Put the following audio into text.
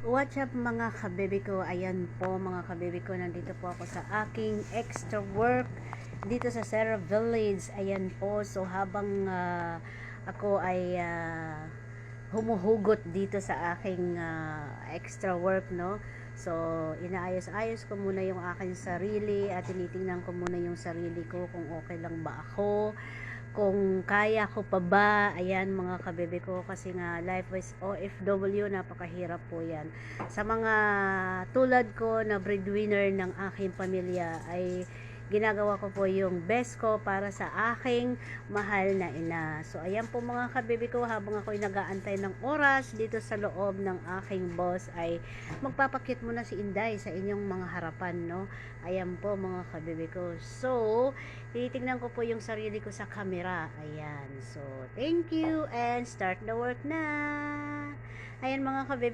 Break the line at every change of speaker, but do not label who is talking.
What's up mga kabebe ko? Ayan po mga kabebe ko, nandito po ako sa aking extra work dito sa Serra Village. Ayan po, so habang ako ay humuhugot dito sa aking extra work, no? So, inaayos-ayos ko muna yung aking sarili at tinitingnan ko muna yung sarili ko kung okay lang ba ako, kung kaya ko pa ba. Ayan mga kabebe ko, kasi nga life is OFW, napakahirap po yan. Sa mga tulad ko na breadwinner ng aking pamilya ay ginagawa ko po yung best ko para sa aking mahal na ina. So ayan po mga kabebe ko, habang ako ay nag-aantay ng oras dito sa loob ng aking boss, ay magpapakit muna si Inday sa inyong mga harapan, no? Ayan po mga kabebe ko. So titingnan ko po yung sarili ko sa camera. Ayan. So thank you and start the work na. Ayan mga kabebe